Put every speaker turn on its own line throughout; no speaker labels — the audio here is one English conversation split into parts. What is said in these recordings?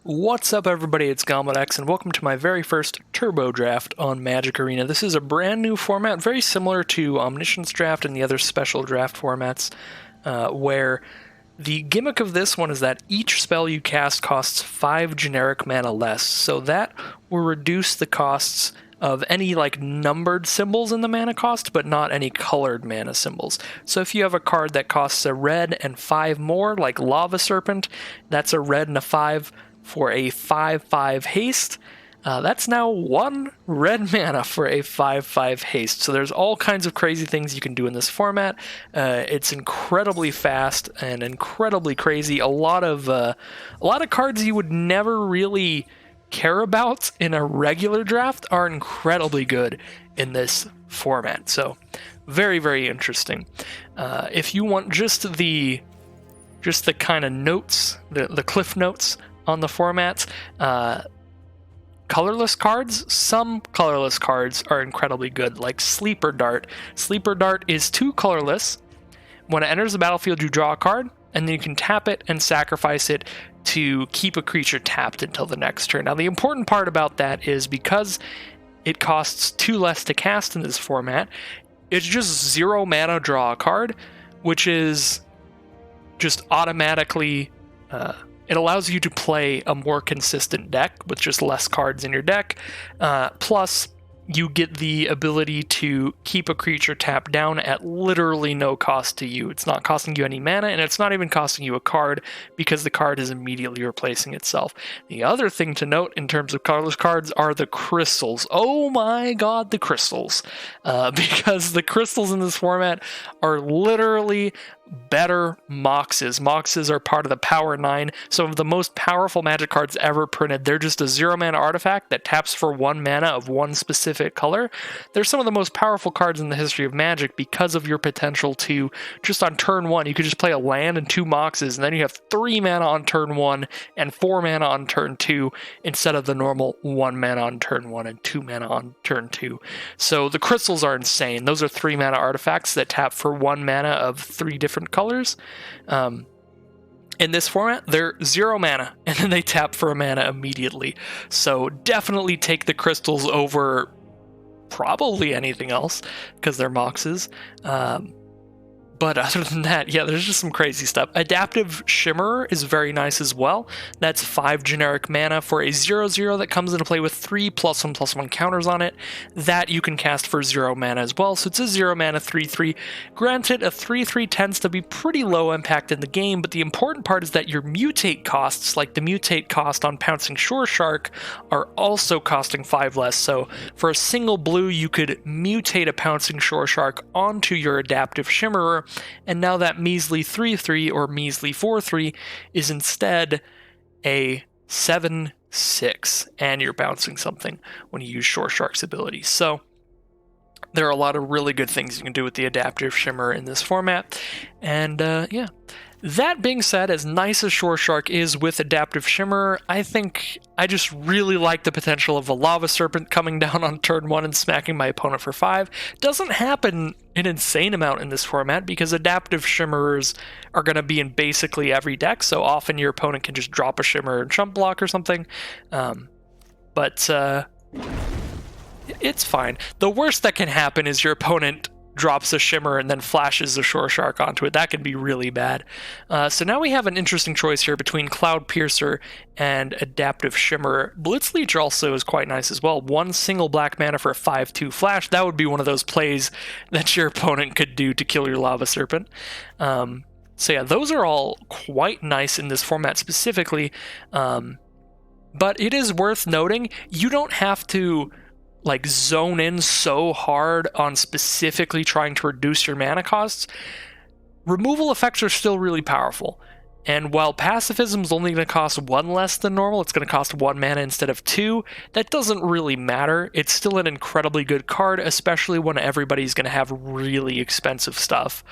What's up, everybody? It's GombletX, and welcome to my very first Turbo Draft on Magic Arena. This is a brand new format, very similar to Omniscience Draft and the other special draft formats, where the gimmick of this one is that each spell you cast costs 5 generic mana less, so that will reduce the costs of any numbered symbols in the mana cost, but not any colored mana symbols. So if you have a card that costs a red and 5 more, like Lava Serpent, that's a red and a 5 for a 5/5 haste. That's now 1 red mana for a 5/5 haste. So there's all kinds of crazy things you can do in this format. It's incredibly fast and incredibly crazy. A lot of cards you would never really care about in a regular draft are incredibly good in this format. So very, very interesting. If you want just the kind of notes, the cliff notes on the format, colorless cards, some colorless cards are incredibly good, like Sleeper Dart. Sleeper Dart is 2 colorless. When it enters the battlefield, you draw a card, and then you can tap it and sacrifice it to keep a creature tapped until the next turn. Now, the important part about that is because it costs 2 less to cast in this format, it's just 0 mana draw a card, which is just automatically... it allows you to play a more consistent deck with just less cards in your deck. Plus, you get the ability to keep a creature tapped down at literally no cost to you. It's not costing you any mana, and it's not even costing you a card because the card is immediately replacing itself. The other thing to note in terms of colorless cards are the crystals. Oh my god, the crystals. Because the crystals in this format are literally better Moxes. Moxes are part of the Power 9, some of the most powerful Magic cards ever printed. They're just a 0 mana artifact that taps for 1 mana of one specific color. They're some of the most powerful cards in the history of Magic because of your potential to, just on turn 1, you could just play a land and 2 Moxes, and then you have 3 mana on turn 1 and 4 mana on turn 2 instead of the normal 1 mana on turn 1 and 2 mana on turn 2. So the crystals are insane. Those are 3 mana artifacts that tap for 1 mana of 3 different colors. In this format, they're 0 mana, and then they tap for a mana immediately. So definitely take the crystals over probably anything else, because they're Moxes. But other than that, yeah, there's just some crazy stuff. Adaptive Shimmer is very nice as well. That's 5 generic mana for a 0/0 that comes into play with 3 +1/+1 counters on it. That you can cast for 0 mana as well. So it's a 0 mana 3/3. Granted, a 3/3 tends to be pretty low impact in the game, but the important part is that your mutate costs, like the mutate cost on Pouncing Shore Shark, are also costing 5 less. So for a single blue, you could mutate a Pouncing Shore Shark onto your Adaptive Shimmerer, and now that measly 3/3 or measly 4/3 is instead a 7/6, and you're bouncing something when you use Shore Shark's ability. So there are a lot of really good things you can do with the Adaptive Shimmer in this format, and yeah. That being said, as nice as Shore Shark is with Adaptive Shimmer, I think I just really like the potential of a Lava Serpent coming down on turn 1 and smacking my opponent for 5. Doesn't happen an insane amount in this format because Adaptive Shimmerers are going to be in basically every deck, so often your opponent can just drop a Shimmer and chump block or something. But it's fine. The worst that can happen is your opponent drops a Shimmer and then flashes the Shore Shark onto it. That can be really bad. So now we have an interesting choice here between Cloud Piercer and Adaptive Shimmer. Blitzleech also is quite nice as well. 1 single black mana for a 5/2 flash. That would be one of those plays that your opponent could do to kill your Lava Serpent. So yeah, those are all quite nice in this format specifically. But it is worth noting, you don't have to zone in so hard on specifically trying to reduce your mana costs. Removal effects are still really powerful. And while Pacifism is only going to cost 1 less than normal, it's going to cost 1 mana instead of 2, that doesn't really matter. It's still an incredibly good card, especially when everybody's going to have really expensive stuff,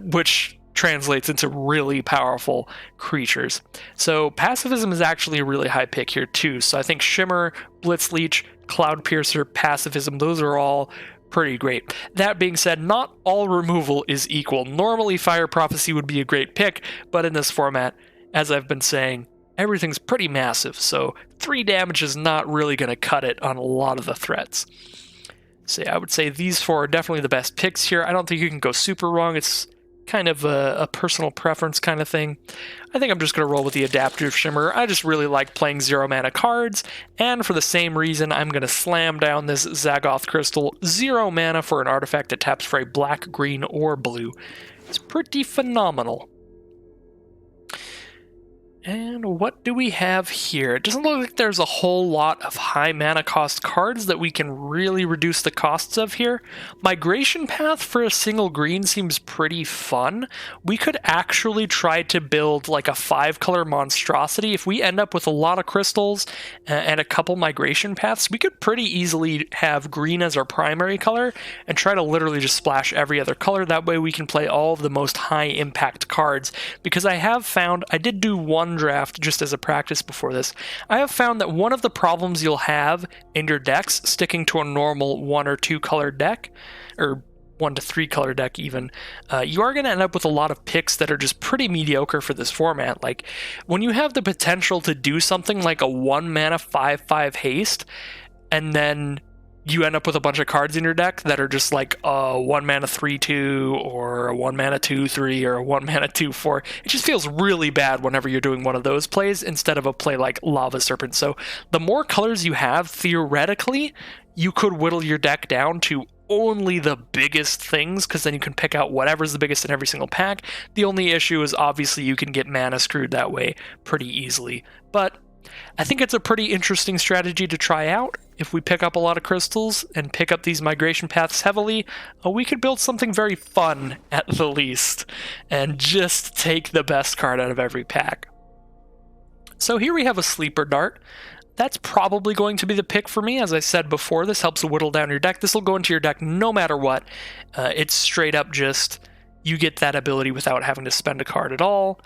which translates into really powerful creatures. So Pacifism is actually a really high pick here too. So I think Shimmer, Blitzleech, Cloud Piercer, Pacifism, those are all pretty great. That being said, not all removal is equal. Normally Fire Prophecy would be a great pick, but in this format, as I've been saying, everything's pretty massive, so 3 damage is not really going to cut it on a lot of the threats. So yeah, I would say these 4 are definitely the best picks here. I don't think you can go super wrong. It's kind of a personal preference kind of thing. I think I'm just going to roll with the Adaptive Shimmer. I just really like playing 0 mana cards, and for the same reason, I'm going to slam down this Zagoth Crystal. 0 mana for an artifact that taps for a black, green, or blue. It's pretty phenomenal. And what do we have here? It doesn't look like there's a whole lot of high mana cost cards that we can really reduce the costs of here. Migration Path for a single green seems pretty fun. We could actually try to build like a 5-color monstrosity. If we end up with a lot of crystals and a couple migration paths, we could pretty easily have green as our primary color and try to literally just splash every other color. That way we can play all of the most high impact cards, because I have found, I did do one draft just as a practice before this, I have found that one of the problems you'll have in your decks sticking to a normal 1 or 2 color deck, or 1 to 3 color deck even, you are going to end up with a lot of picks that are just pretty mediocre for this format. Like, when you have the potential to do something like a 1 mana 5/5 haste, and then you end up with a bunch of cards in your deck that are just like a 1 mana 3/2 or a 1 mana 2/3 or a 1 mana 2/4. It just feels really bad whenever you're doing one of those plays instead of a play like Lava Serpent. So the more colors you have, theoretically, you could whittle your deck down to only the biggest things, because then you can pick out whatever's the biggest in every single pack. The only issue is obviously you can get mana screwed that way pretty easily. But I think it's a pretty interesting strategy to try out. If we pick up a lot of crystals and pick up these migration paths heavily, we could build something very fun at the least, and just take the best card out of every pack. So here we have a Sleeper Dart. That's probably going to be the pick for me. As I said before, this helps whittle down your deck. This will go into your deck no matter what. It's straight up just, you get that ability without having to spend a card at all.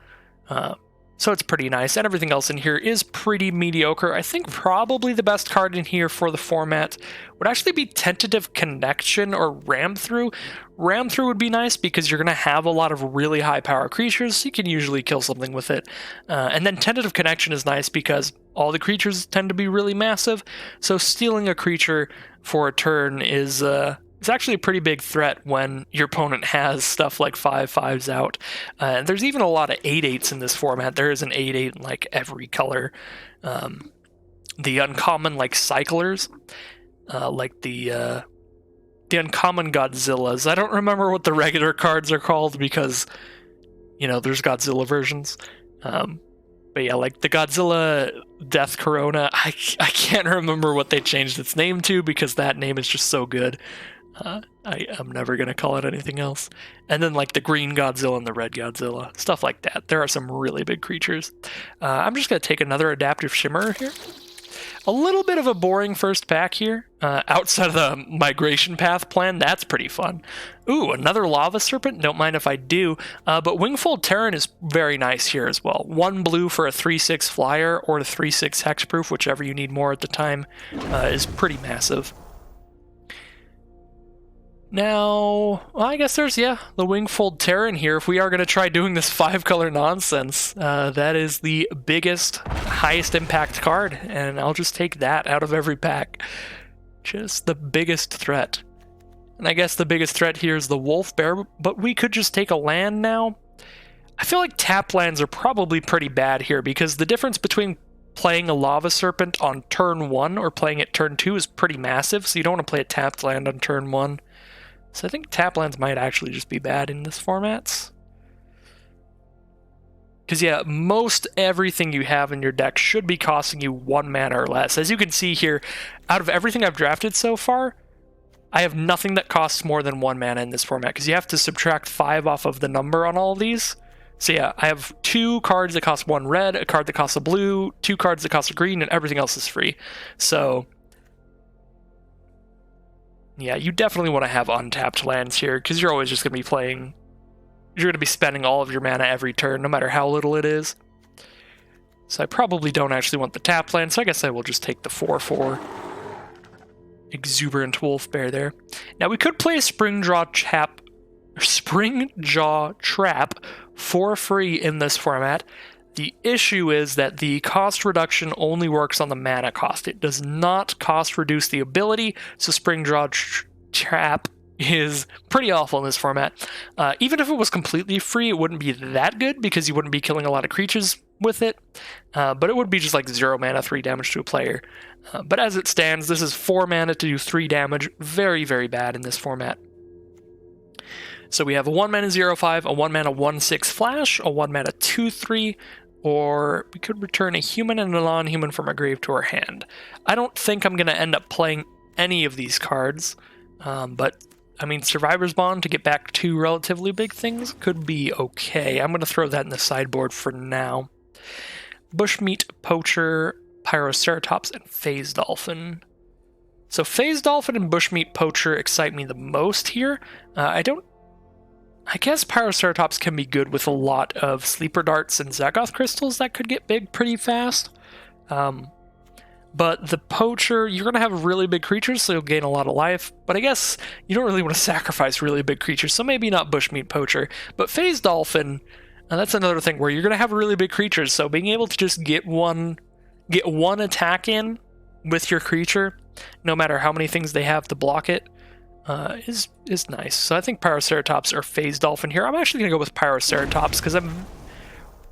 So it's pretty nice, and everything else in here is pretty mediocre. I think probably the best card in here for the format would actually be Tentative Connection or Ram Through. Ram Through would be nice because you're going to have a lot of really high power creatures, so you can usually kill something with it. And then Tentative Connection is nice because all the creatures tend to be really massive, so stealing a creature for a turn is it's actually a pretty big threat when your opponent has stuff like 5/5s out. And there's even a lot of 8/8s in this format. There is an 8/8 in like every color. The uncommon like cyclers, like the uncommon Godzillas. I don't remember what the regular cards are called because, you know, there's Godzilla versions. But yeah, like the Godzilla Death Corona, I can't remember what they changed its name to because that name is just so good. I'm never going to call it anything else. And then like the green Godzilla and the red Godzilla, stuff like that. There are some really big creatures. I'm just going to take another Adaptive Shimmer here. A little bit of a boring first pack here. Outside of the Migration Path plan, that's pretty fun. Ooh, another Lava Serpent. Don't mind if I do. But Wingfold Terran is very nice here as well. 1 blue for a 3/6 flyer or a 3/6 hexproof, whichever you need more at the time, is pretty massive. Now, well, I guess there's, the Wingfold Terran here. If we are going to try doing this 5-color nonsense, that is the biggest, highest impact card, and I'll just take that out of every pack. Just the biggest threat. And I guess the biggest threat here is the Wolf Bear, but we could just take a land now. I feel like tap lands are probably pretty bad here, because the difference between playing a Lava Serpent on turn 1 or playing it turn 2 is pretty massive, so you don't want to play a tapped land on turn 1. So I think tap lands might actually just be bad in this format. Because yeah, most everything you have in your deck should be costing you 1 mana or less. As you can see here, out of everything I've drafted so far, I have nothing that costs more than 1 mana in this format, because you have to subtract 5 off of the number on all of these. So yeah, I have 2 cards that cost 1 red, a card that costs a blue, 2 cards that cost a green, and everything else is free. So yeah, you definitely want to have untapped lands here, because you're always just going to be playing... You're going to be spending all of your mana every turn, no matter how little it is. So I probably don't actually want the tap land, so I guess I will just take the 4/4 Exuberant Wolf Bear there. Now we could play a Springjaw Trap for free in this format. The issue is that the cost reduction only works on the mana cost. It does not cost reduce the ability, so Springjaw Trap is pretty awful in this format. Even if it was completely free, it wouldn't be that good because you wouldn't be killing a lot of creatures with it, but it would be just like 0 mana, 3 damage to a player. But as it stands, this is 4 mana to do 3 damage. Very, very bad in this format. So we have a 1 mana 0/5, a 1 mana 1/6 flash, a 1 mana 2/3, or we could return a human and a non-human from our grave to our hand. I don't think I'm going to end up playing any of these cards, but I mean, Survivor's Bond to get back to relatively big things could be okay. I'm going to throw that in the sideboard for now. Bushmeat, Poacher, Pyroceratops, and Phase Dolphin. So Phase Dolphin and Bushmeat Poacher excite me the most here. I guess Pyroceratops can be good with a lot of Sleeper Darts and Zagoth Crystals that could get big pretty fast. But the Poacher, you're going to have really big creatures, so you'll gain a lot of life. But I guess you don't really want to sacrifice really big creatures, so maybe not Bushmeat Poacher. But Phase Dolphin, that's another thing where you're going to have really big creatures, so being able to just get one attack in with your creature, no matter how many things they have to block it, is nice. So I think Pyroceratops or Phase Dolphin here. I'm actually going to go with Pyroceratops because I'm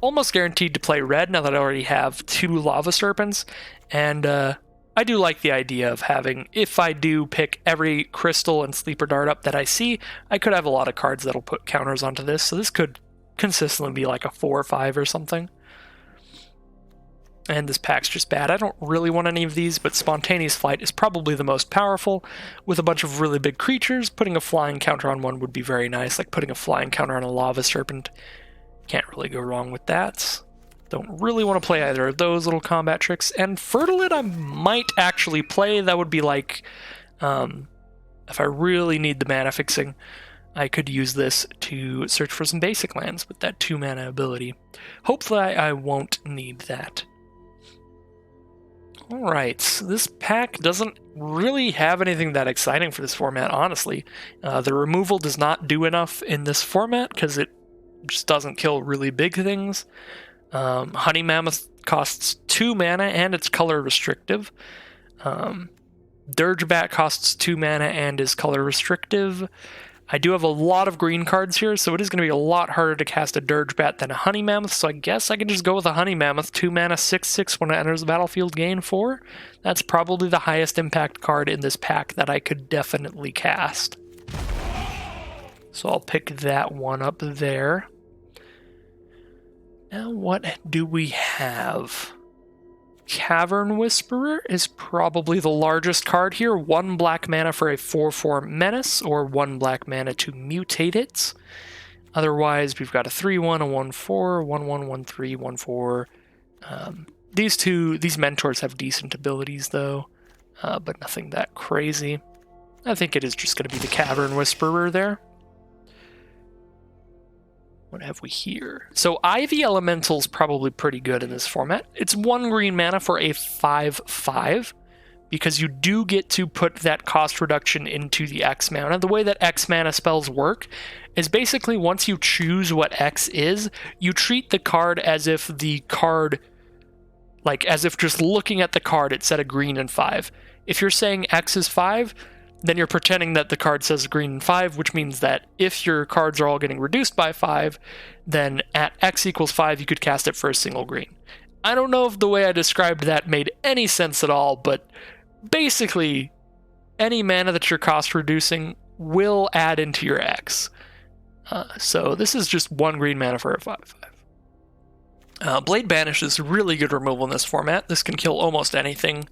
almost guaranteed to play red now that I already have 2 Lava Serpents. And I do like the idea of having, if I do pick every crystal and Sleeper Dart up that I see, I could have a lot of cards that'll put counters onto this. So this could consistently be like a 4 or 5 or something. And this pack's just bad. I don't really want any of these, but Spontaneous Flight is probably the most powerful. With a bunch of really big creatures, putting a flying counter on one would be very nice, like putting a flying counter on a Lava Serpent. Can't really go wrong with that. Don't really want to play either of those little combat tricks. And Fertilid I might actually play. That would be like, if I really need the mana fixing, I could use this to search for some basic lands with that 2 mana ability. Hopefully I won't need that. Alright, so this pack doesn't really have anything that exciting for this format, honestly. The removal does not do enough in this format because it just doesn't kill really big things. Honey Mammoth costs 2 mana and it's color restrictive. Dirgebat costs 2 mana and is color restrictive. I do have a lot of green cards here, so it is going to be a lot harder to cast a Dirgebat than a Honey Mammoth, so I guess I can just go with a Honey Mammoth. 2 mana, 6/6 when it enters the battlefield, gain 4. That's probably the highest impact card in this pack that I could definitely cast. So I'll pick that one up there. Now what do we have? Cavern Whisperer is probably the largest card here. 1 black mana for a 4/4 Menace, or 1 black mana to mutate it. Otherwise, we've got a 3/1, a 1/4, 1/1, 1/3, 1/4. These mentors have decent abilities though, but nothing that crazy. I think it is just going to be the Cavern Whisperer there. What have we here? So Ivy Elemental's probably pretty good in this format. It's 1 green mana for a 5/5, because you do get to put that cost reduction into the X mana. The way that X mana spells work is basically once you choose what X is, you treat the card as if the card, like as if just looking at the card it said a green and 5. If you're saying X is 5, then you're pretending that the card says green and 5, which means that if your cards are all getting reduced by 5, then at X equals 5, you could cast it for a single green. I don't know if the way I described that made any sense at all, but basically, any mana that you're cost reducing will add into your X. So this is just 1 green mana for a 5/5. Blade Banish is really good removal in this format. This can kill almost anything.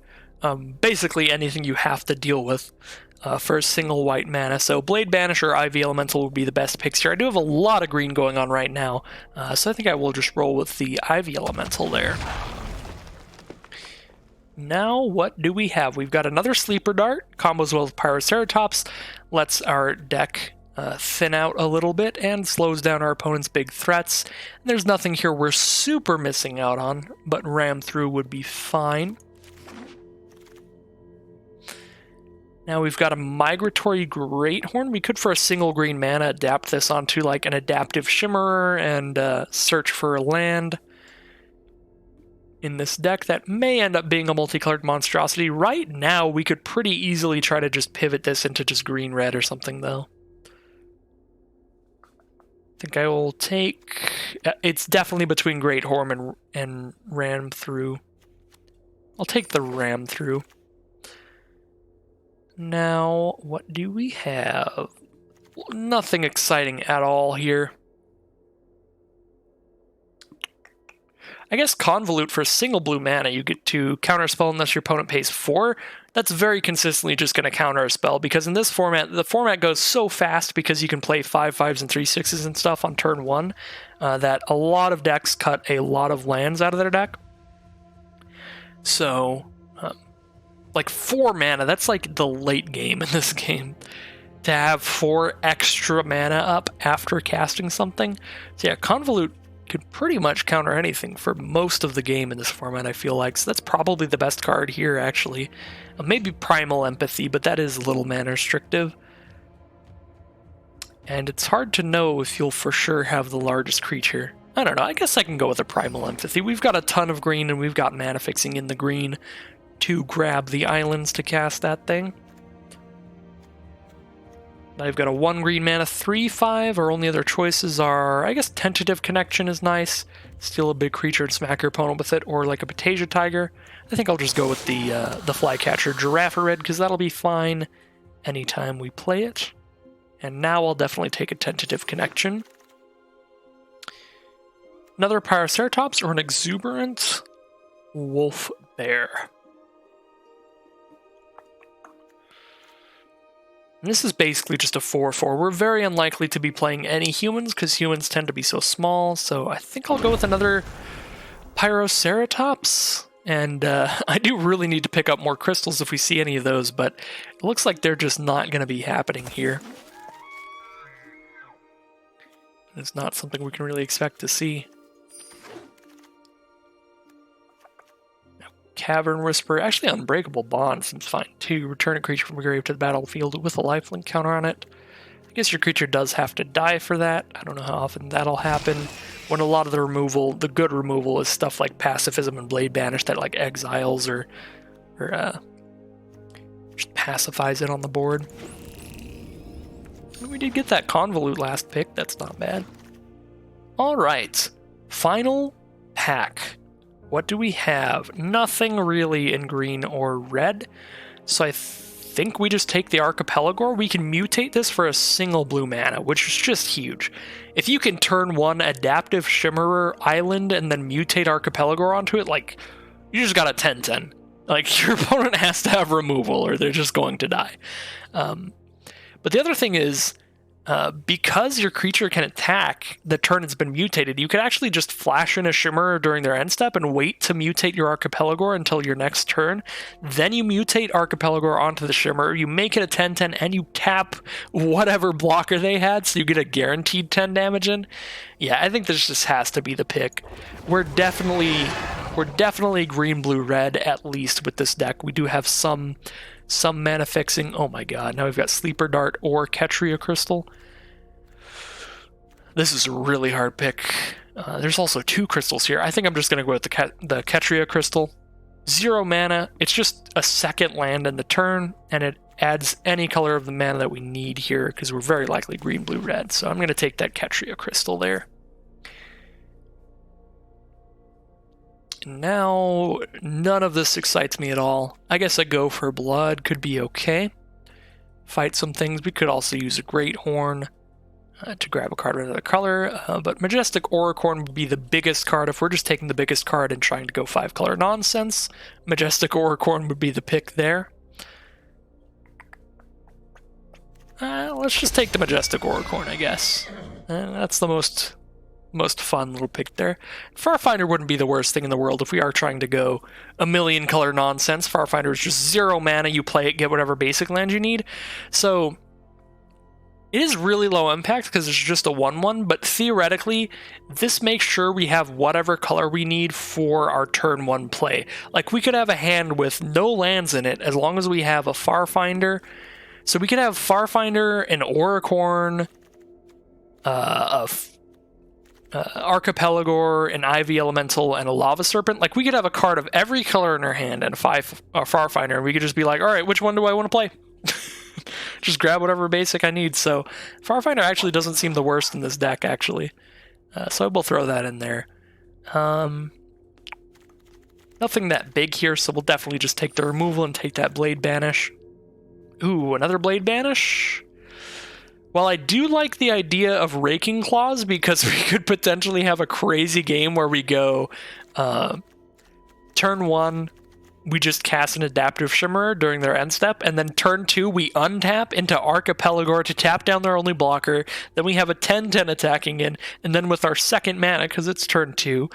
Basically anything you have to deal with for a single white mana. So Blade Banish or Ivy Elemental would be the best picks here. I do have a lot of green going on right now, so I think I will just roll with the Ivy Elemental there. Now what do we have? We've got another Sleeper Dart, combos well with Pyroceratops, lets our deck thin out a little bit and slows down our opponent's big threats. There's nothing here we're super missing out on, but Ram Through would be fine. Now we've got a Migratory Greathorn. We could, for a single green mana, adapt this onto like an Adaptive Shimmerer and search for a land. in this deck that may end up being a multicolored monstrosity. Right now, we could pretty easily try to just pivot this into just green-red or something, though. I think I will take... It's definitely between Great Horn and Ram Through. I'll take the Ram Through. Now, what do we have? Nothing exciting at all here. I guess Convolute for single blue mana, you get to counterspell unless your opponent pays 4. That's very consistently just going to counter a spell, because in this format, the format goes so fast because you can play 5/5s and 3/6s and stuff on turn 1 that a lot of decks cut a lot of lands out of their deck. So, like 4 mana, that's like the late game in this game. To have 4 extra mana up after casting something. So yeah, Convolute could pretty much counter anything for most of the game in this format, I feel like. So that's probably the best card here, actually. Maybe Primal Empathy, but that is a little mana restrictive. And it's hard to know if you'll for sure have the largest creature. I don't know, I guess I can go with a Primal Empathy. We've got a ton of green, and we've got mana fixing in the green to grab the islands to cast that thing. I've got a 1 green mana 3/5. Our only other choices are, I guess, Tentative Connection is nice. Steal a big creature and smack your opponent with it, or like a Patasia Tiger. I think I'll just go with the Flycatcher Girafarid, because that'll be fine anytime we play it. And now I'll definitely take a Tentative Connection. Another Pyroceratops or an Exuberant Wolf Bear. And this is basically just a 4/4. We're very unlikely to be playing any humans because humans tend to be so small, so I think I'll go with another Pyroceratops. And I do really need to pick up more crystals if we see any of those, but it looks like they're just not going to be happening here. It's not something we can really expect to see. Cavern Whisper, actually Unbreakable Bond seems fine too. Return a creature from the grave to the battlefield with a lifelink counter on it. I guess your creature does have to die for that. I don't know how often that'll happen. When a lot of the removal, the good removal, is stuff like Pacifism and Blade Banish that like exiles or just pacifies it on the board. We did get that Convolute last pick, that's not bad. Alright, final pack. What do we have? Nothing really in green or red. So I think we just take the Archipelagore. We can mutate this for a single blue mana, which is just huge. If you can turn 1 Adaptive Shimmerer Island and then mutate Archipelagore onto it, like, you just got a 10/10. Like, your opponent has to have removal or they're just going to die. But the other thing is, because your creature can attack the turn it's been mutated, you can actually just flash in a Shimmerer during their end step and wait to mutate your Archipelagore until your next turn. Then you mutate Archipelagore onto the Shimmerer, you make it a 10/10, and you tap whatever blocker they had, so you get a guaranteed 10 damage in. Yeah, I think this just has to be the pick. We're definitely green, blue, red, at least with this deck. We do have some mana fixing. Oh my god, now we've got Sleeper Dart or Ketria Crystal. This is a really hard pick. There's also 2 crystals here. I think I'm just going to go with the Ketria Crystal. 0 mana, it's just a second land in the turn, and it adds any color of the mana that we need here, because we're very likely green, blue, red. So I'm going to take that Ketria Crystal there. Now, none of this excites me at all. I guess a Go for Blood could be okay. Fight some things. We could also use a Great Horn to grab a card of another color, but Majestic Auricorn would be the biggest card. If we're just taking the biggest card and trying to go 5-color nonsense, Majestic Auricorn would be the pick there. Let's just take the Majestic Auricorn, I guess. That's the most fun little pick there. Farfinder wouldn't be the worst thing in the world if we are trying to go a million color nonsense. Farfinder is just 0 mana, you play it, get whatever basic land you need. So it is really low impact because it's just a 1/1, but theoretically, this makes sure we have whatever color we need for our turn 1 play. Like, we could have a hand with no lands in it as long as we have a Farfinder. So we could have Farfinder, an Auricorn, Archipelagor, an Ivy Elemental, and a Lava Serpent. Like, we could have a card of every color in our hand and a Farfinder, and we could just be like, all right, which one do I want to play? Just grab whatever basic I need. So Farfinder actually doesn't seem the worst in this deck, actually. So we'll throw that in there. Nothing that big here, so we'll definitely just take the removal and take that Blade Banish. Ooh, another Blade Banish? Well, I do like the idea of Raking Claws, because we could potentially have a crazy game where we go turn 1, we just cast an Adaptive Shimmer during their end step, and then turn 2, we untap into Archipelagor to tap down their only blocker, then we have a 10-10 attacking in, and then with our second mana, because it's turn 2,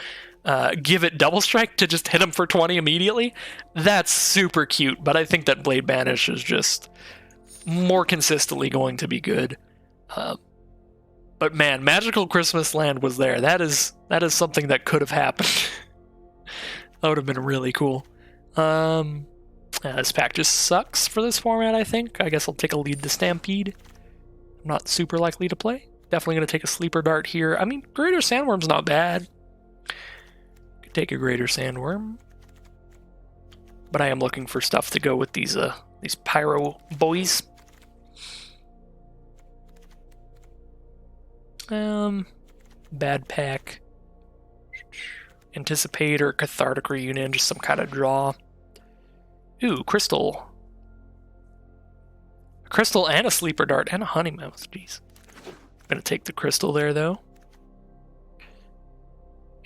give it Double Strike to just hit them for 20 immediately. That's super cute, but I think that Blade Banish is just more consistently going to be good. But man, Magical Christmas Land was there. That is something that could have happened. That would have been really cool. This pack just sucks for this format, I think. I guess I'll take a Lead the Stampede. I'm not super likely to play. Definitely going to take a Sleeper Dart here. I mean, Greater Sandworm's not bad. Could take a Greater Sandworm. But I am looking for stuff to go with these Pyro boys. Bad pack. Anticipate or Cathartic Reunion, just some kind of draw. Ooh, Crystal. A Crystal and a Sleeper Dart and a Honeymouth, jeez. I'm gonna take the Crystal there, though.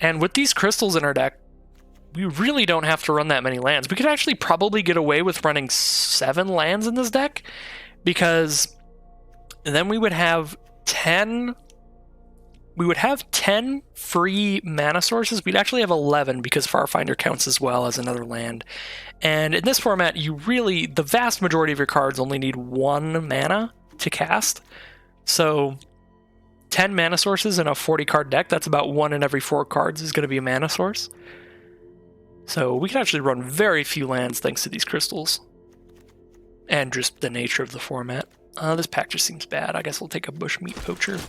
And with these Crystals in our deck, we really don't have to run that many lands. We could actually probably get away with running 7 lands in this deck, because then we would have 10... We would have 10 free mana sources. We'd actually have 11 because Farfinder counts as well as another land. And in this format, the vast majority of your cards only need 1 mana to cast. So 10 mana sources in a 40 card deck, that's about 1 in every 4 cards is going to be a mana source. So we can actually run very few lands thanks to these crystals. And just the nature of the format. This pack just seems bad. I guess we'll take a Bushmeat Poacher.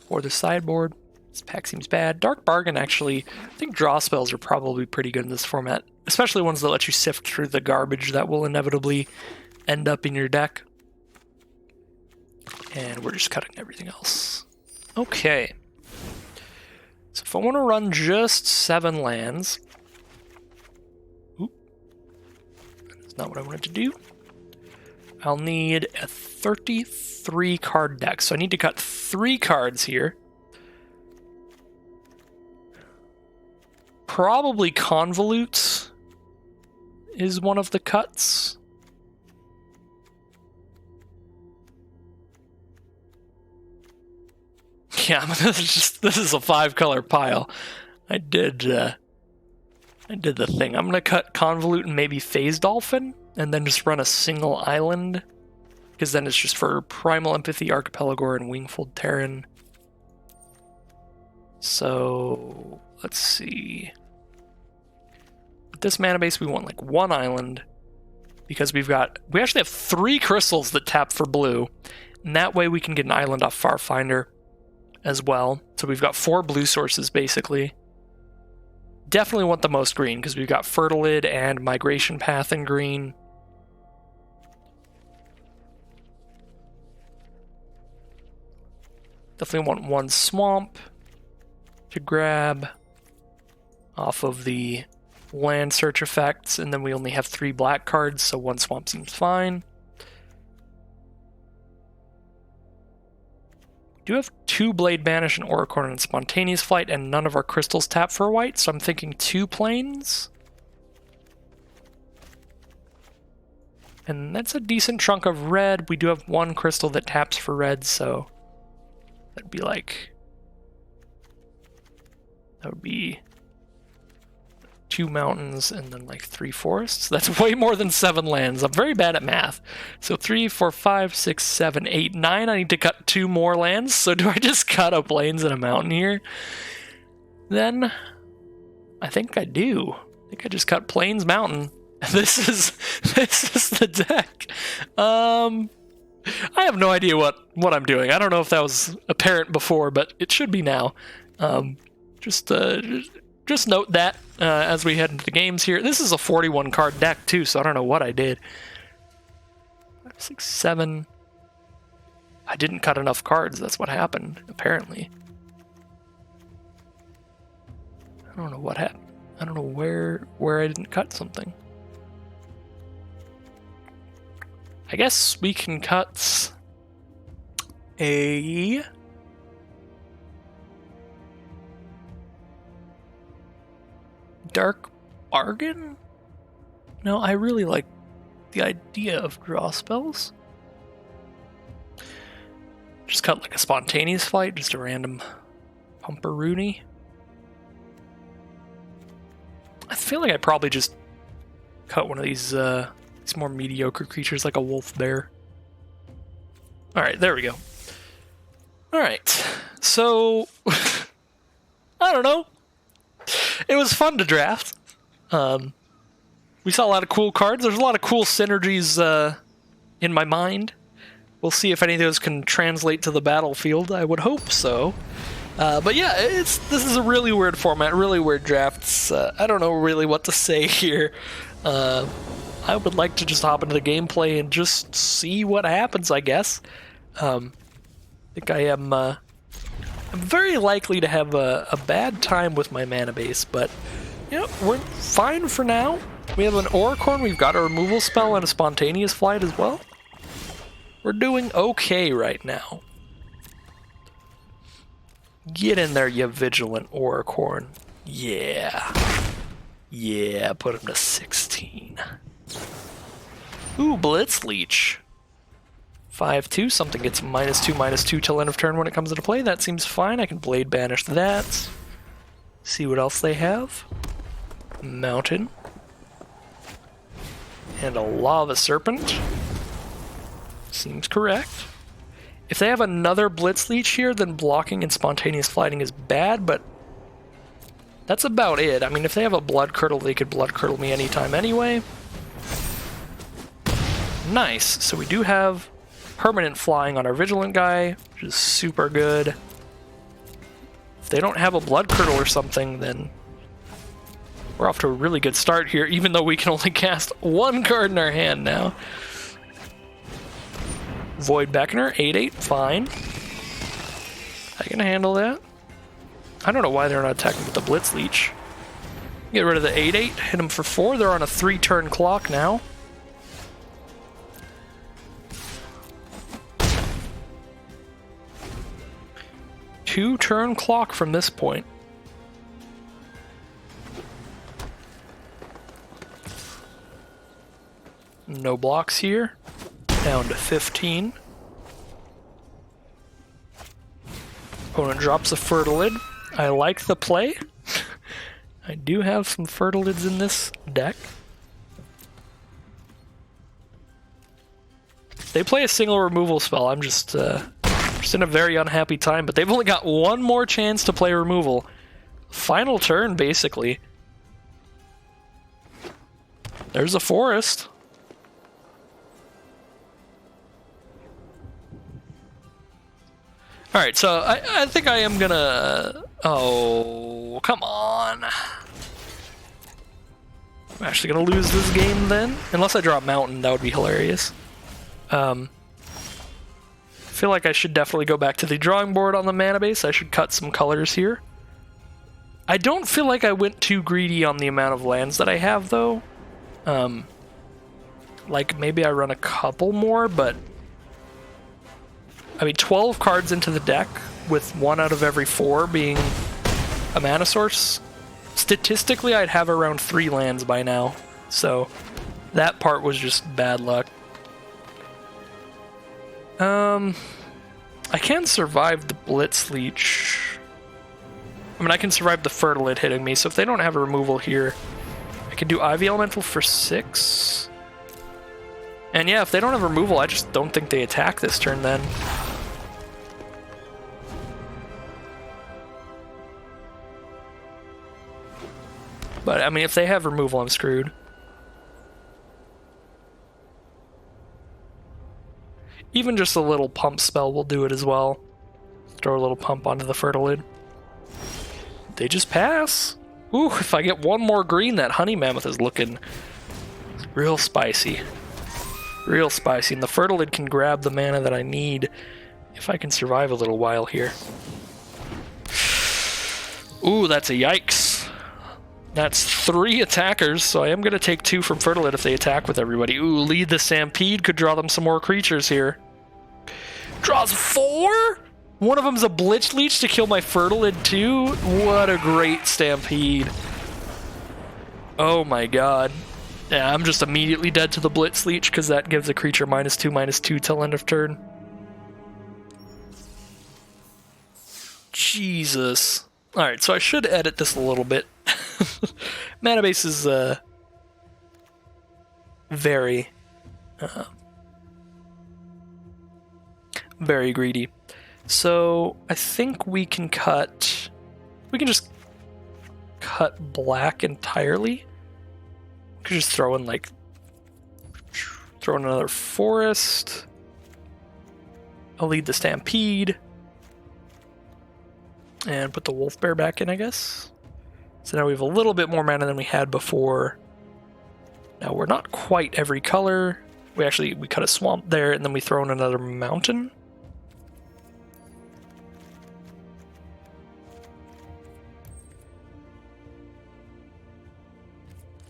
Or the sideboard. This pack seems bad. Dark Bargain, actually, I think draw spells are probably pretty good in this format. Especially ones that let you sift through the garbage that will inevitably end up in your deck. And we're just cutting everything else. Okay. So if I want to run just 7 lands... Oop. That's not what I wanted to do. I'll need a 33 card deck. So I need to cut 3 cards here. Probably Convolute is one of the cuts. Yeah, this is a 5-color pile. I did the thing. I'm gonna cut Convolute and maybe Phase Dolphin, and then just run a single island, because then it's just for Primal Empathy, Archipelagor, and Wingfold Terran. So let's see. With this mana base, we want like 1 island, because we actually have 3 crystals that tap for blue, and that way we can get an island off Farfinder as well. So we've got 4 blue sources basically. Definitely want the most green, because we've got Fertilid and Migration Path in green. Definitely want 1 swamp to grab off of the land search effects, and then we only have 3 black cards, so 1 swamp seems fine. We do have 2 Blade Banish and Auricorn and Spontaneous Flight, and none of our crystals tap for white, so I'm thinking 2 plains. And that's a decent chunk of red. We do have 1 crystal that taps for red, so that'd be like... That would be 2 mountains and then like 3 forests. That's way more than 7 lands. I'm very bad at math. So 3, 4, 5, 6, 7, 8, 9. I need to cut 2 more lands. So do I just cut a plains and a mountain here? Then I think I do. I think I just cut plains, mountain. This is the deck. I have no idea what I'm doing. I don't know if that was apparent before, but it should be now. Just note that as we head into the games here. This is a 41 card deck too, so I don't know what I did. 5, 6, 7. I didn't cut enough cards. That's what happened, apparently. I don't know what happened. I don't know where I didn't cut something. I guess we can cut a Dark Bargain? No, I really like the idea of draw spells. Just cut like a Spontaneous Flight, just a random Pumperoonie. I feel like I probably just cut one of these more mediocre creatures like a wolf bear. Alright, there we go. Alright, so I don't know. It was fun to draft. We saw a lot of cool cards. There's a lot of cool synergies in my mind. We'll see if any of those can translate to the battlefield. I would hope so. But yeah, this is a really weird format, really weird drafts. I don't know really what to say here. I would like to just hop into the gameplay and just see what happens, I guess. I think I'm very likely to have a bad time with my mana base, but yeah, we're fine for now. We have an Auricorn, we've got a removal spell and a Spontaneous Flight as well. We're doing okay right now. Get in there, you vigilant Auricorn. Yeah. Yeah, put him to 16. Ooh, Blitz Leech. 5/2, something gets -2/-2 till end of turn when it comes into play. That seems fine. I can Blade Banish that. See what else they have. Mountain. And a Lava Serpent. Seems correct. If they have another Blitz Leech here, then blocking and Spontaneous Flighting is bad, but that's about it. I mean, if they have a Blood Curdle, they could Blood Curdle me anytime anyway. Nice. So we do have permanent flying on our Vigilant guy, which is super good. If they don't have a Blood Curdle or something, then we're off to a really good start here, even though we can only cast one card in our hand now. Void Beckoner, 8/8, fine. I can handle that. I don't know why they're not attacking with the Blitz Leech. Get rid of the 8/8, hit them for 4. They're on a 3-turn clock now. Two-turn clock from this point. No blocks here. Down to 15. Opponent drops a Fertilid. I like the play. I do have some Fertilids in this deck. They play a single removal spell. I'm just in a very unhappy time, but they've only got one more chance to play removal. Final turn, basically. There's a forest. Alright, so I think I am gonna... Oh, come on. I'm actually gonna lose this game then. Unless I drop Mountain, that would be hilarious. I feel like I should definitely go back to the drawing board on the mana base. I should cut some colors here. I don't feel like I went too greedy on the amount of lands that I have, though. Like, maybe I run a couple more, but... I mean, 12 cards into the deck, with 1 out of every 4 being a mana source. Statistically, I'd have around 3 lands by now, so that part was just bad luck. I can survive the Blitz Leech. I mean, I can survive the Fertilid hitting me, so if they don't have a removal here, I can do Ivy Elemental for 6. And yeah, if they don't have removal, I just don't think they attack this turn then. But, I mean, if they have removal, I'm screwed. Even just a little pump spell will do it as well. Throw a little pump onto the Fertilid. they just pass. Ooh, if I get one more green, that Honey Mammoth is looking real spicy. Real spicy. And the Fertilid can grab the mana that I need if I can survive a little while here. Ooh, that's a yikes. That's 3 attackers, so I am going to take 2 from Fertilid if they attack with everybody. Ooh, lead the Stampede could draw them some more creatures here. Draws 4? One of them's a Blitz Leech to kill my Fertilid too? What a great Stampede. Oh my god. Yeah, I'm just immediately dead to the Blitz Leech because that gives a creature -2/-2 till end of turn. Jesus. Alright, so I should edit this a little bit. Mana base is very greedy. So I think we can just cut black entirely. We could just throw in another forest. I'll lead the Stampede. And put the Wolf Bear back in, I guess. So now we have a little bit more mana than we had before. Now we're not quite every color. We cut a swamp there, and then we throw in another mountain.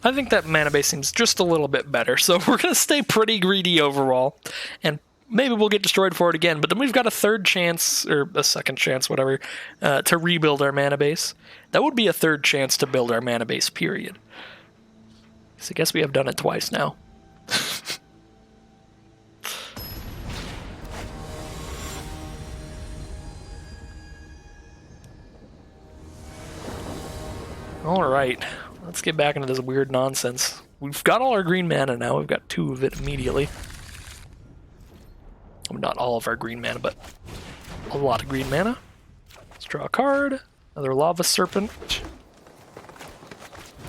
I think that mana base seems just a little bit better, so we're going to stay pretty greedy overall, and maybe we'll get destroyed for it again, but then we've got a third chance, or a second chance, whatever, to rebuild our mana base. That would be a third chance to build our mana base, period. So I guess we have done it twice now. Alright, let's get back into this weird nonsense. We've got all our green mana now, we've got 2 of it immediately. Not all of our green mana, but a lot of green mana. Let's draw a card. Another Lava Serpent.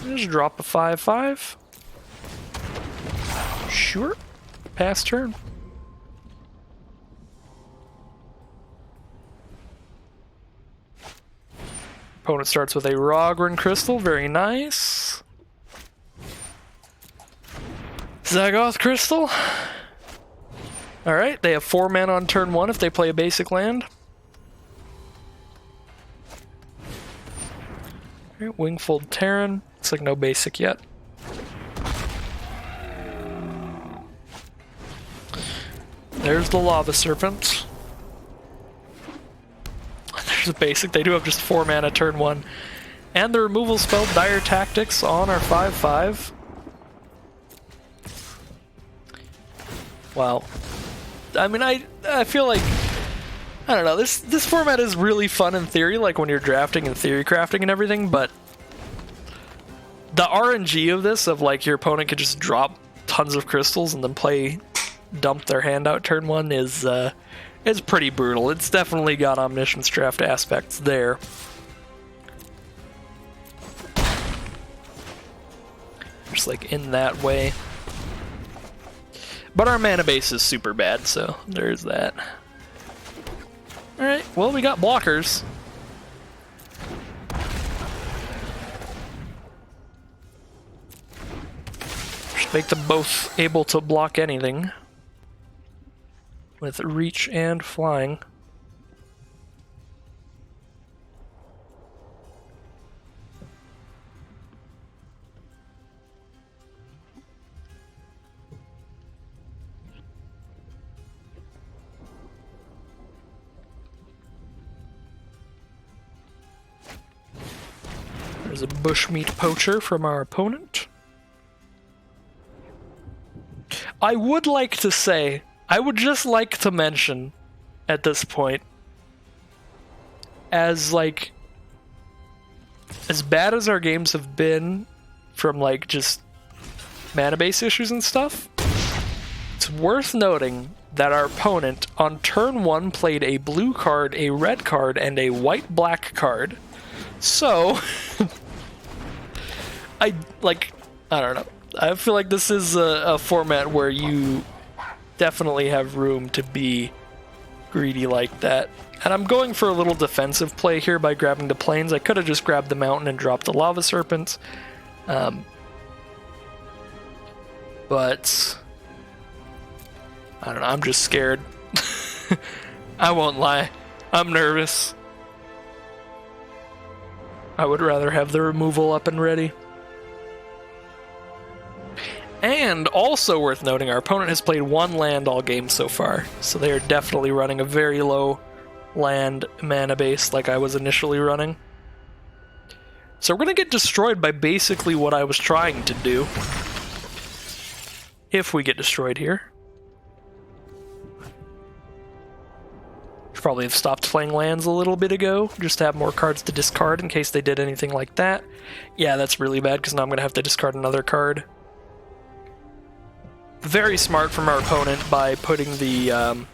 Just drop a 5/5. Sure. Pass turn. Opponent starts with a Rogran Crystal. Very nice. Zagoth Crystal. Alright, they have 4 mana on turn 1 if they play a basic land. Alright, Wingfold Terran. Looks like no basic yet. There's the Lava Serpent. There's a basic. They do have just 4 mana turn 1. And the removal spell Dire Tactics on our 5/5. Wow. I mean, I feel like, I don't know, this format is really fun in theory, like when you're drafting and theory crafting and everything, but the RNG of this, of like your opponent could just drop tons of crystals and then dump their hand out turn 1 is pretty brutal. It's definitely got Omniscience draft aspects there. Just like in that way. But our mana base is super bad, so there's that. Alright, well, we got blockers. Just make them both able to block anything. With reach and flying. There's a Bushmeat Poacher from our opponent. I would like to say, I would just like to mention at this point, as bad as our games have been from like just mana base issues and stuff, it's worth noting that our opponent on turn 1 played a blue card, a red card, and a white-black card. So, I don't know. I feel like this is a format where you definitely have room to be greedy like that. And I'm going for a little defensive play here by grabbing the plains. I could have just grabbed the mountain and dropped the lava serpent. But I don't know, I'm just scared. I won't lie. I'm nervous. I would rather have the removal up and ready. And also worth noting, our opponent has played one land all game so far, so they are definitely running a very low land mana base like I was initially running. So we're going to get destroyed by basically what I was trying to do. If we get destroyed here. Should probably have stopped playing lands a little bit ago, just to have more cards to discard in case they did anything like that. Yeah, that's really bad, because now I'm going to have to discard another card. Very smart from our opponent by putting the...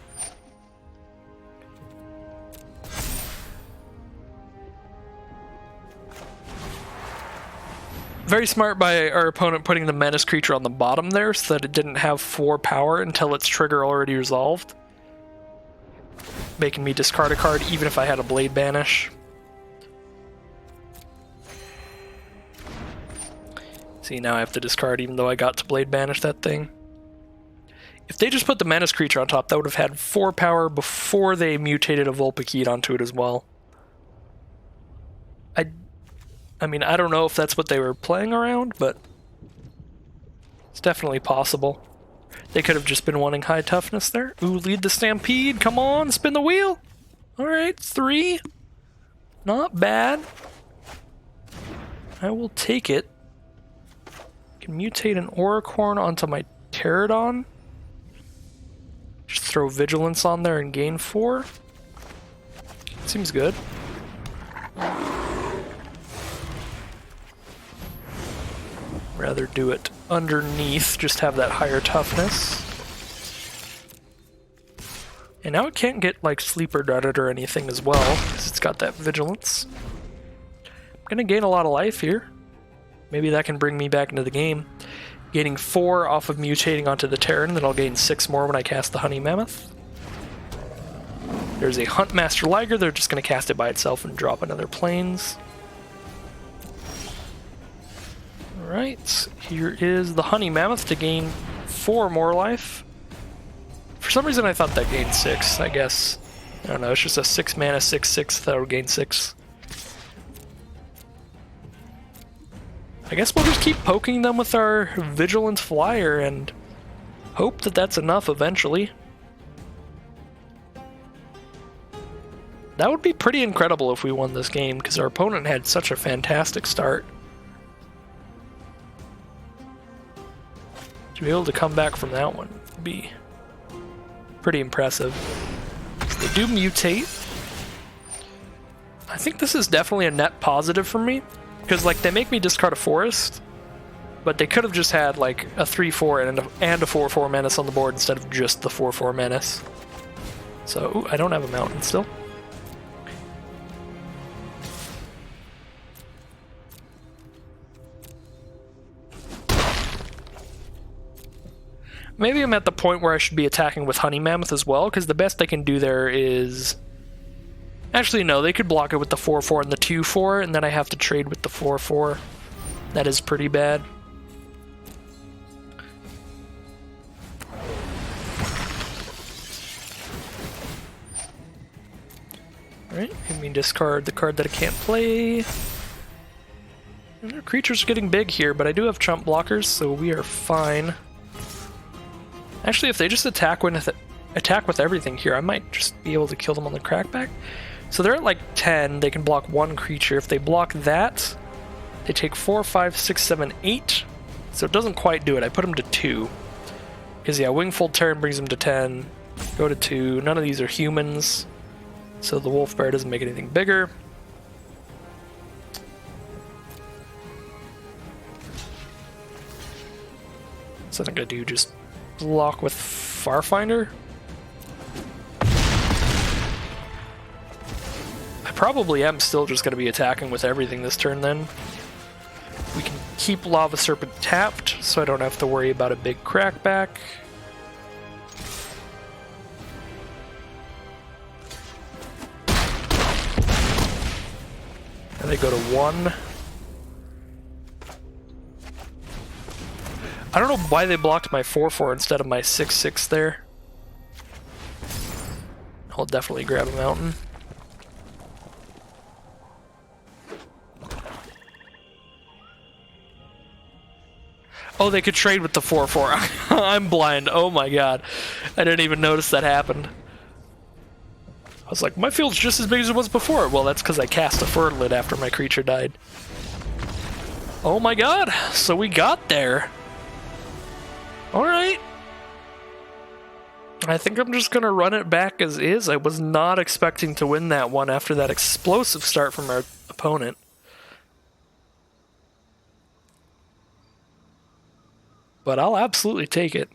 Very smart by our opponent putting the menace creature on the bottom there so that it didn't have 4 power until its trigger already resolved. Making me discard a card even if I had a Blade Banish. See, now I have to discard even though I got to Blade Banish that thing. If they just put the menace creature on top, that would have had 4 power before they mutated a Vulpikeet onto it as well. I mean, I don't know if that's what they were playing around, but it's definitely possible. They could have just been wanting high toughness there. Ooh, lead the Stampede. Come on, spin the wheel. All right, 3. Not bad. I will take it. Can mutate an Auricorn onto my Pterodon. Just throw Vigilance on there and gain 4. Seems good. Rather do it underneath, just have that higher toughness. And now it can't get like Sleeper Darted or anything as well, because it's got that Vigilance. I'm gonna gain a lot of life here. Maybe that can bring me back into the game. Gaining 4 off of mutating onto the Terran, then I'll gain 6 more when I cast the Honey Mammoth. There's a Huntmaster Liger, they're just gonna cast it by itself and drop another Plains. Alright, here is the Honey Mammoth to gain 4 more life. For some reason I thought that gained 6, I guess. I don't know, it's just a 6 mana 6/6 that would gain 6. I guess we'll just keep poking them with our Vigilant Flyer and hope that that's enough eventually. That would be pretty incredible if we won this game, because our opponent had such a fantastic start. To be able to come back from that one would be pretty impressive. They do mutate. I think this is definitely a net positive for me, because like they make me discard a forest, but they could have just had like a 3/4 and a 4/4 menace on the board instead of just the 4/4 menace. So ooh, I don't have a mountain still. Maybe I'm at the point where I should be attacking with Honey Mammoth as well, because the best they can do there is... Actually, no, they could block it with the 4/4 and the 2/4, and then I have to trade with the 4/4. That is pretty bad. Alright, let me discard the card that I can't play. And their creatures are getting big here, but I do have chump blockers, so we are fine. Actually, if they just attack with everything here, I might just be able to kill them on the crackback. So they're at like 10, they can block 1 creature. If they block that, they take 4, 5, 6, 7, 8. So it doesn't quite do it. I put them to 2. Because yeah, Wingfold Terran brings them to 10. Go to 2. None of these are humans. So the Wolf Bear doesn't make anything bigger. So I think I do just block with Farfinder. I probably am still just going to be attacking with everything this turn then. We can keep Lava Serpent tapped, so I don't have to worry about a big crackback. They go to 1. I don't know why they blocked my 4/4 instead of my 6/6 there. I'll definitely grab a mountain. Oh, they could trade with the 4/4. I'm blind. Oh my god. I didn't even notice that happened. I was like, my field's just as big as it was before. Well, that's because I cast a Fertilid after my creature died. Oh my god. So we got there. Alright. I think I'm just going to run it back as is. I was not expecting to win that one after that explosive start from our opponent. But I'll absolutely take it.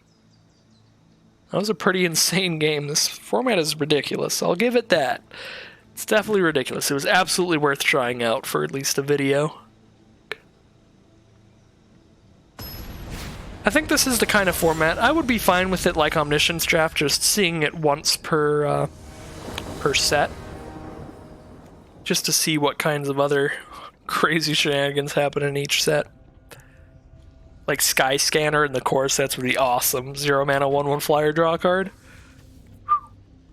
That was a pretty insane game. This format is ridiculous. I'll give it that. It's definitely ridiculous. It was absolutely worth trying out for at least a video. I think this is the kind of format I would be fine with it, like Omniscience Draft, just seeing it once per set, just to see what kinds of other crazy shenanigans happen in each set. Like Sky Scanner in the core sets would be awesome. 0 mana 1/1 flyer, draw a card.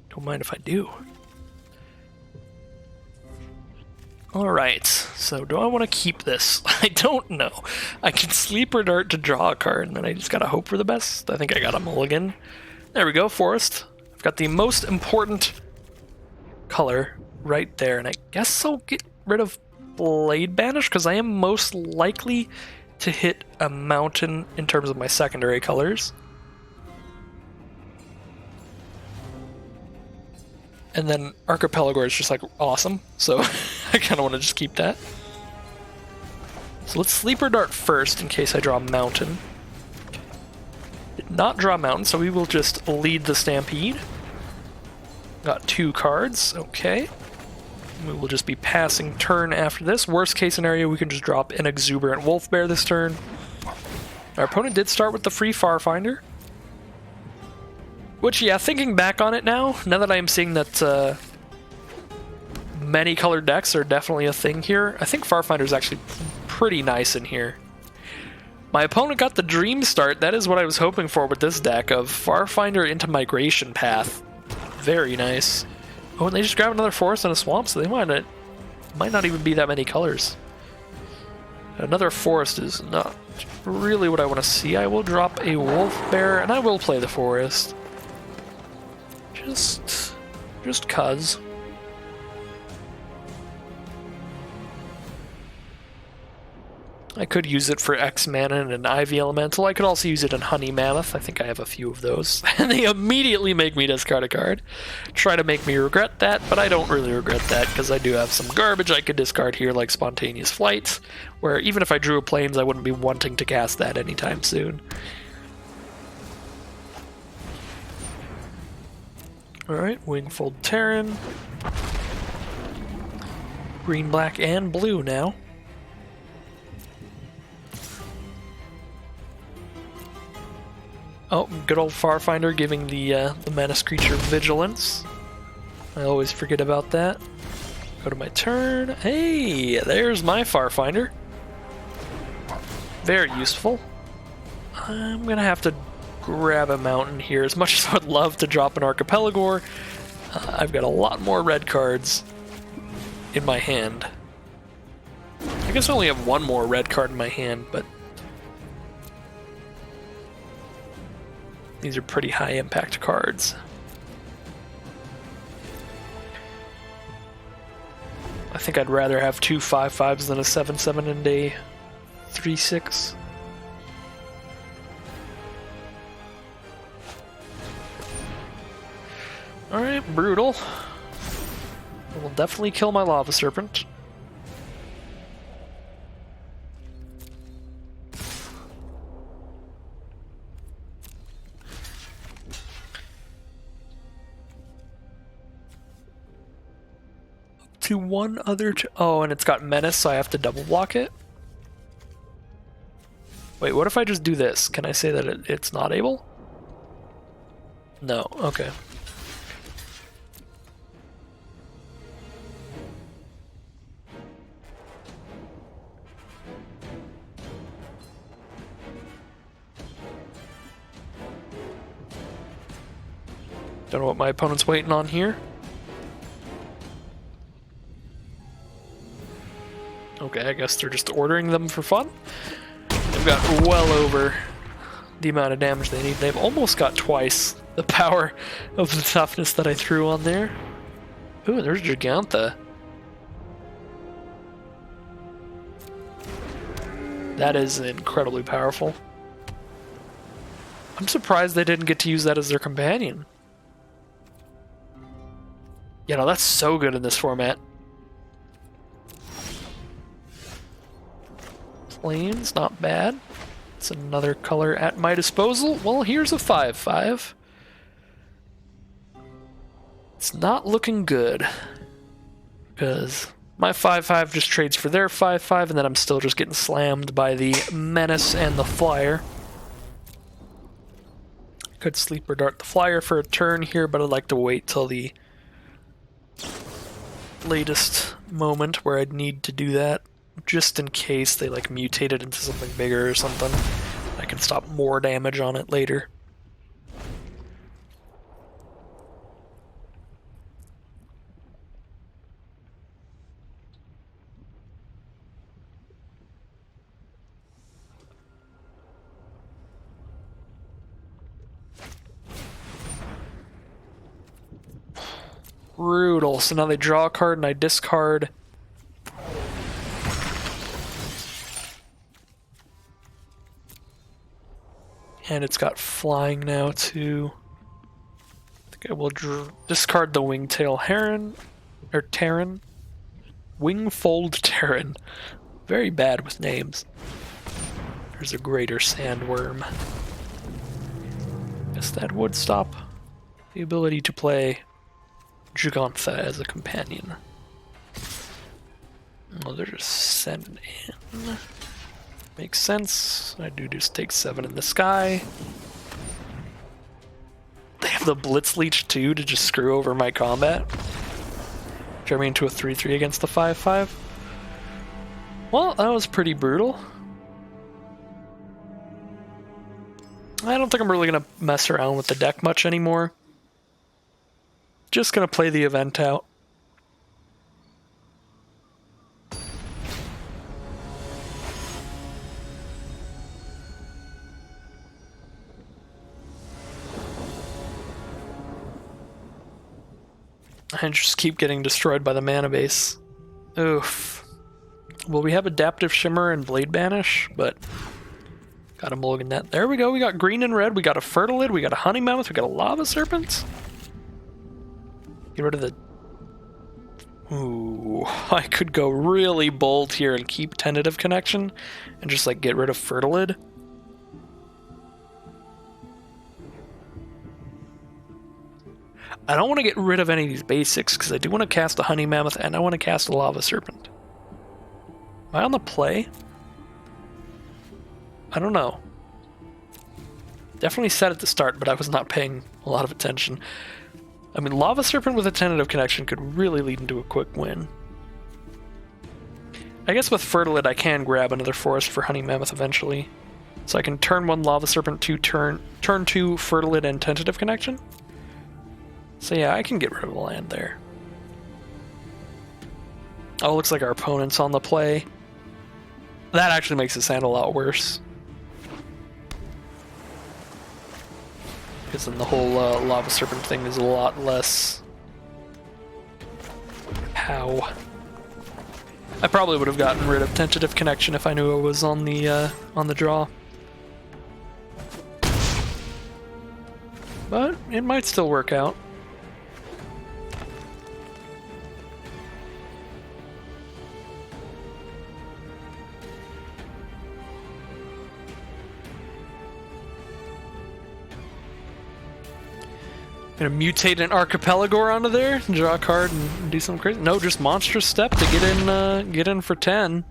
Don't mind if I do. Alright, so do I want to keep this? I don't know. I can Sleeper Dart to draw a card, and then I just gotta hope for the best. I think I got a mulligan. There we go, Forest. I've got the most important color right there, and I guess I'll get rid of Blade Banish, because I am most likely to hit a mountain in terms of my secondary colors. And then Archipelago is just like awesome, so I kind of want to just keep that. So let's Sleeper Dart first in case I draw a mountain. Did not draw a mountain, so we will just lead the Stampede. Got 2 cards, okay. We will just be passing turn after this. Worst case scenario, we can just drop an Exuberant Wolf Bear this turn. Our opponent did start with the free Farfinder. Which, yeah, thinking back on it now that I am seeing that many colored decks are definitely a thing here, I think Farfinder is actually pretty nice in here. My opponent got the Dream Start. That is what I was hoping for with this deck, of Farfinder into Migration Path. Very nice. Oh, and they just grab another forest and a swamp, so they might not even be that many colors. Another forest is not really what I want to see. I will drop a Wolf Bear, and I will play the forest. Just cuz. I could use it for X mana and an Ivy Elemental. I could also use it in Honey Mammoth. I think I have a few of those. And they immediately make me discard a card. Try to make me regret that, but I don't really regret that because I do have some garbage I could discard here, like Spontaneous Flight, where even if I drew a Plains, I wouldn't be wanting to cast that anytime soon. Alright, Wingfold Terran. Green, black, and blue now. Oh, good old Farfinder giving the Menace creature Vigilance. I always forget about that. Go to my turn. Hey, there's my Farfinder. Very useful. I'm gonna have to grab a mountain here. As much as I would love to drop an Archipelago, I've got a lot more red cards in my hand. I guess I only have one more red card in my hand, but these are pretty high impact cards. I think I'd rather have 2 5/5s than a 7/7 and a 3/6. Alright, brutal. I will definitely kill my Lava Serpent. To one other... Oh, and it's got Menace, so I have to double block it? Wait, what if I just do this? Can I say that it's not able? No, okay. Don't know what my opponent's waiting on here. Okay, I guess they're just ordering them for fun. They've got well over the amount of damage they need. They've almost got twice the power of the toughness that I threw on there. Ooh, there's Gigantha. That is incredibly powerful. I'm surprised they didn't get to use that as their companion. Yeah, no, that's so good in this format. Plains, not bad. It's another color at my disposal. Well, here's a 5/5. It's not looking good, because my 5/5 just trades for their 5/5, and then I'm still just getting slammed by the Menace and the Flyer. Could Sleeper Dart the Flyer for a turn here, but I'd like to wait till the latest moment where I'd need to do that, just in case they like mutated into something bigger or something. I can stop more damage on it later. Brutal. So now they draw a card and I discard. And it's got flying now too. I think I will discard the Wingtail Heron, or Terran. Wingfold Terran. Very bad with names. There's a Greater Sandworm. Guess that would stop the ability to play Gigantha as a companion. Oh, they're just sending in. Makes sense. I do just take 7 in the sky. They have the Blitz Leech too to just screw over my combat. Turn me into a 3/3 against the 5/5. Well, that was pretty brutal. I don't think I'm really gonna mess around with the deck much anymore. Just gonna play the event out. I just keep getting destroyed by the mana base. Oof. Well, we have Adaptive Shimmer and Blade Banish, but gotta mulligan that. There we go, we got green and red, we got a Fertilid, we got a Honey Mammoth, we got a Lava Serpent. Get rid of the... Ooh, I could go really bold here and keep Tentative Connection and just like get rid of Fertilid. I don't want to get rid of any of these basics because I do want to cast a Honey Mammoth and I want to cast a Lava Serpent. Am I on the play? I don't know. Definitely said at the start, but I was not paying a lot of attention. I mean, Lava Serpent with a Tentative Connection could really lead into a quick win. I guess with Fertilid I can grab another forest for Honey Mammoth eventually. So I can turn 1 Lava Serpent, turn 2 Fertilid and Tentative Connection. So yeah, I can get rid of a land there. Oh, looks like our opponent's on the play. That actually makes it sound a lot worse. Because then the whole Lava Serpent thing is a lot less... Pow. I probably would have gotten rid of Tentative Connection if I knew it was on the draw. But it might still work out. Gonna mutate an Archipelagore onto there, draw a card, and do something crazy. No, just Monstrous Step to get in for 10.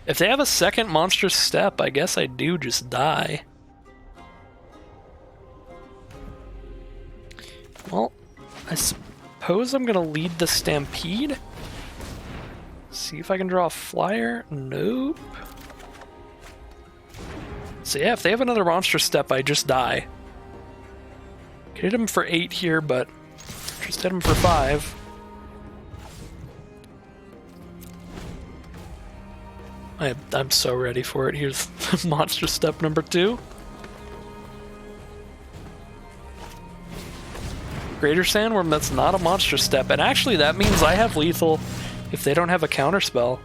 If they have a second Monstrous Step, I guess I do just die. Well, I suppose I'm gonna lead the Stampede. See if I can draw a Flyer. Nope. So yeah, if they have another Monstrous Step, I just die. Could hit him for 8 here, but just hit him for 5. I'm so ready for it. Here's monster step number 2. Greater Sandworm, that's not a monster step, and actually that means I have lethal if they don't have a counter spell.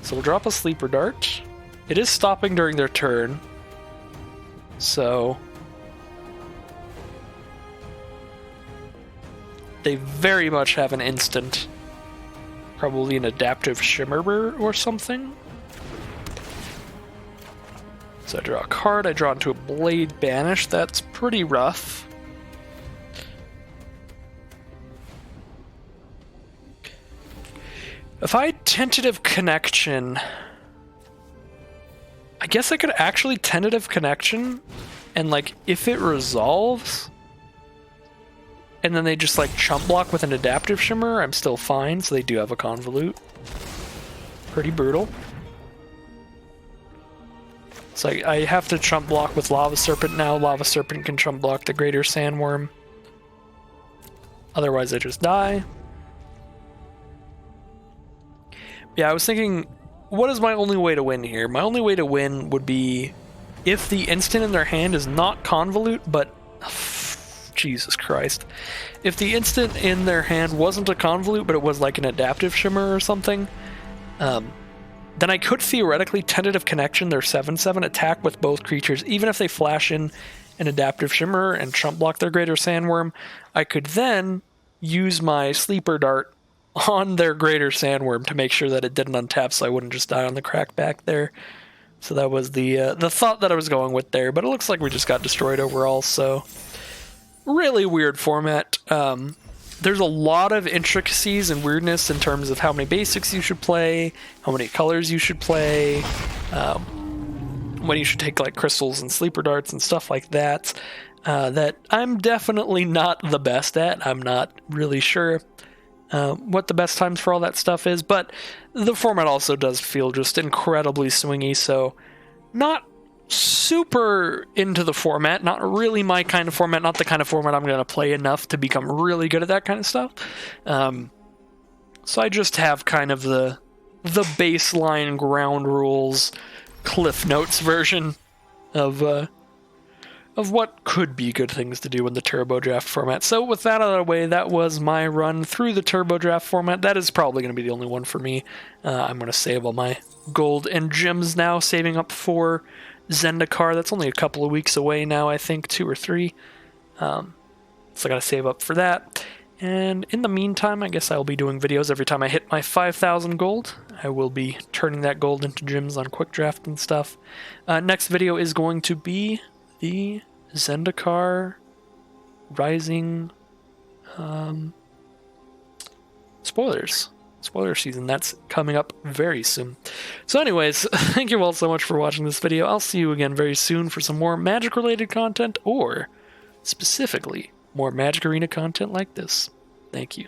So we'll drop a Sleeper Dart. It is stopping during their turn, so they very much have an instant. Probably an Adaptive Shimmer or something. So I draw a card, I draw into a Blade Banish. That's pretty rough. If I had Tentative Connection, I guess I could actually Tentative Connection, and like if it resolves, and then they just like chump block with an Adaptive Shimmer, I'm still fine, so they do have a Convolute. Pretty brutal. So I have to chump block with Lava Serpent now. Lava Serpent can chump block the Greater Sandworm. Otherwise I just die. Yeah, I was thinking, what is my only way to win here? My only way to win would be if the instant in their hand is not Convolute, but... Jesus Christ. If the instant in their hand wasn't a Convolute, but it was like an Adaptive Shimmer or something, then I could theoretically Tentative Connection their 7/7 attack with both creatures. Even if they flash in an Adaptive Shimmer and chump block their Greater Sandworm, I could then use my Sleeper Dart on their Greater Sandworm to make sure that it didn't untap, so I wouldn't just die on the crack back there. So that was the thought that I was going with there, but it looks like we just got destroyed overall, so... Really weird format. There's a lot of intricacies and weirdness in terms of how many basics you should play, how many colors you should play, when you should take like crystals and Sleeper Darts and stuff like that, that I'm definitely not the best at. I'm not really sure what the best times for all that stuff is, but the format also does feel just incredibly swingy, so not super into the format, not really my kind of format, not the kind of format I'm going to play enough to become really good at that kind of stuff. So I just have kind of the baseline ground rules, Cliff Notes version of what could be good things to do in the Turbo Draft format. So with that out of the way, that was my run through the Turbo Draft format. That is probably going to be the only one for me. I'm going to save all my gold and gems now, saving up for Zendikar. That's only a couple of weeks away now, I think, 2 or 3. So I gotta save up for that. And in the meantime, I guess I'll be doing videos every time I hit my 5,000 gold. I will be turning that gold into gems on Quick Draft and stuff. Next video is going to be the Zendikar Rising spoiler season. That's coming up very soon. So anyways, thank you all so much for watching this video. I'll see you again very soon for some more Magic related content, or specifically more Magic Arena content like this. Thank you.